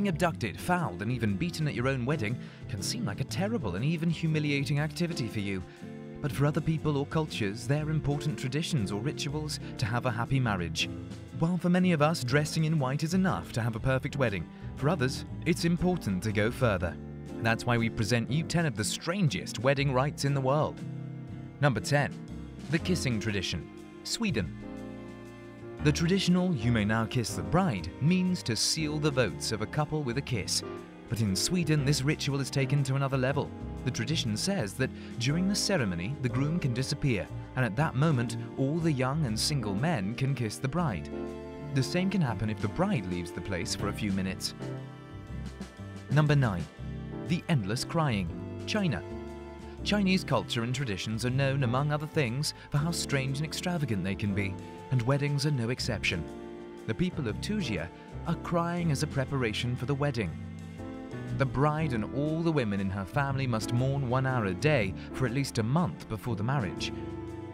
Being abducted, fouled, and even beaten at your own wedding can seem like a terrible and even humiliating activity for you. But for other people or cultures, they're important traditions or rituals to have a happy marriage. While for many of us, dressing in white is enough to have a perfect wedding, for others, it's important to go further. That's why we present you 10 of the strangest wedding rites in the world. Number 10. The kissing tradition. Sweden. The traditional "you may now kiss the bride" means to seal the votes of a couple with a kiss. But in Sweden, this ritual is taken to another level. The tradition says that during the ceremony, the groom can disappear, and at that moment, all the young and single men can kiss the bride. The same can happen if the bride leaves the place for a few minutes. Number 9. The endless crying. China. Chinese culture and traditions are known, among other things, for how strange and extravagant they can be, and weddings are no exception. The people of Tujia are crying as a preparation for the wedding. The bride and all the women in her family must mourn 1 hour a day for at least a month before the marriage,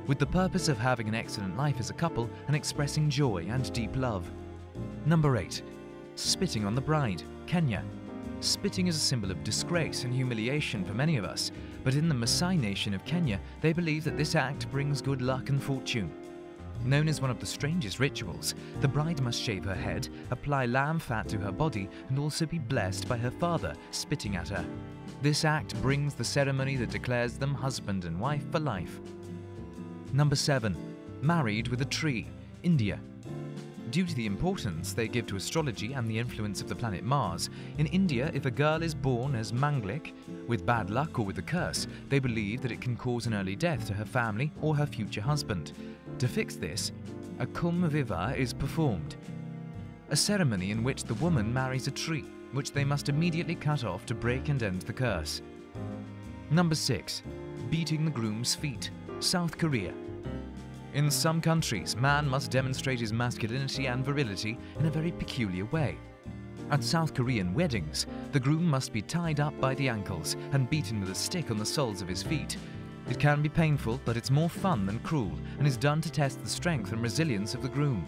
with the purpose of having an excellent life as a couple and expressing joy and deep love. Number 8. Spitting on the bride. Kenya. Spitting is a symbol of disgrace and humiliation for many of us, but in the Maasai nation of Kenya, they believe that this act brings good luck and fortune. Known as one of the strangest rituals, the bride must shave her head, apply lamb fat to her body, and also be blessed by her father spitting at her. This act brings the ceremony that declares them husband and wife for life. Number 7. Married with a tree. India. Due to the importance they give to astrology and the influence of the planet Mars, in India, if a girl is born as Manglik, with bad luck or with a curse, they believe that it can cause an early death to her family or her future husband. To fix this, a Kumbh Vivaah is performed, a ceremony in which the woman marries a tree, which they must immediately cut off to break and end the curse. Number 6. Beating the groom's feet. South Korea. In some countries, man must demonstrate his masculinity and virility in a very peculiar way. At South Korean weddings, the groom must be tied up by the ankles and beaten with a stick on the soles of his feet. It can be painful, but it's more fun than cruel and is done to test the strength and resilience of the groom.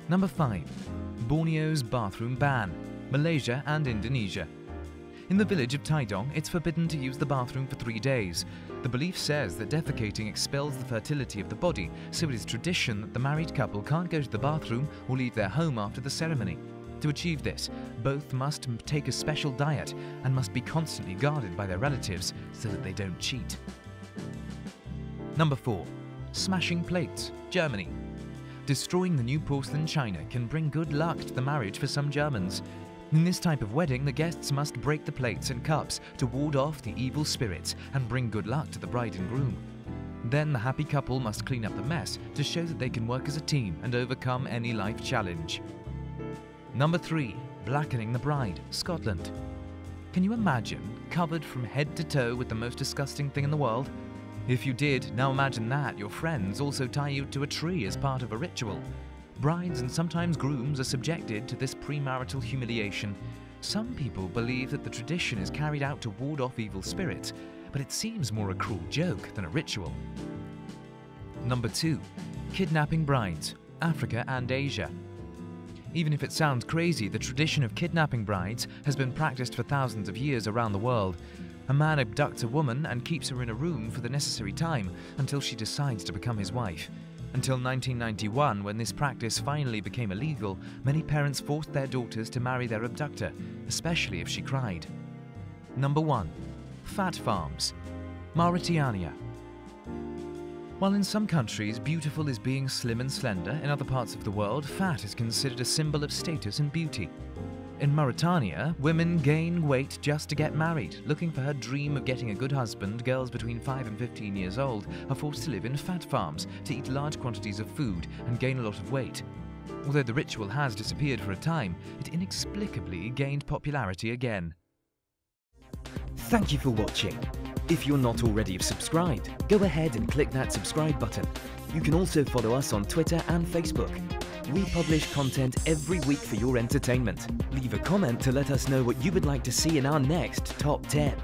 Number 5. Borneo's bathroom ban. Malaysia and Indonesia. In the village of Taidong, it's forbidden to use the bathroom for 3 days. The belief says that defecating expels the fertility of the body, so it is tradition that the married couple can't go to the bathroom or leave their home after the ceremony. To achieve this, both must take a special diet and must be constantly guarded by their relatives so that they don't cheat. Number 4. Smashing plates. Germany. Destroying the new porcelain china can bring good luck to the marriage for some Germans. In this type of wedding, the guests must break the plates and cups to ward off the evil spirits and bring good luck to the bride and groom. Then the happy couple must clean up the mess to show that they can work as a team and overcome any life challenge. Number 3. Blackening the bride. Scotland. Can you imagine covered from head to toe with the most disgusting thing in the world? If you did, now imagine that your friends also tie you to a tree as part of a ritual. Brides and sometimes grooms are subjected to this premarital humiliation. Some people believe that the tradition is carried out to ward off evil spirits, but it seems more a cruel joke than a ritual. Number 2. Kidnapping brides. Africa and Asia. Even if it sounds crazy, the tradition of kidnapping brides has been practiced for thousands of years around the world. A man abducts a woman and keeps her in a room for the necessary time until she decides to become his wife. Until 1991, when this practice finally became illegal, many parents forced their daughters to marry their abductor, especially if she cried. Number 1. Fat farms. Mauritania. While in some countries beautiful is being slim and slender, in other parts of the world fat is considered a symbol of status and beauty. In Mauritania, women gain weight just to get married. Looking for her dream of getting a good husband, girls between 5 and 15 years old are forced to live in fat farms to eat large quantities of food and gain a lot of weight. Although the ritual has disappeared for a time, it inexplicably gained popularity again. Thank you for watching. If you're not already subscribed, go ahead and click that subscribe button. You can also follow us on Twitter and Facebook. We publish content every week for your entertainment. Leave a comment to let us know what you would like to see in our next Top 10.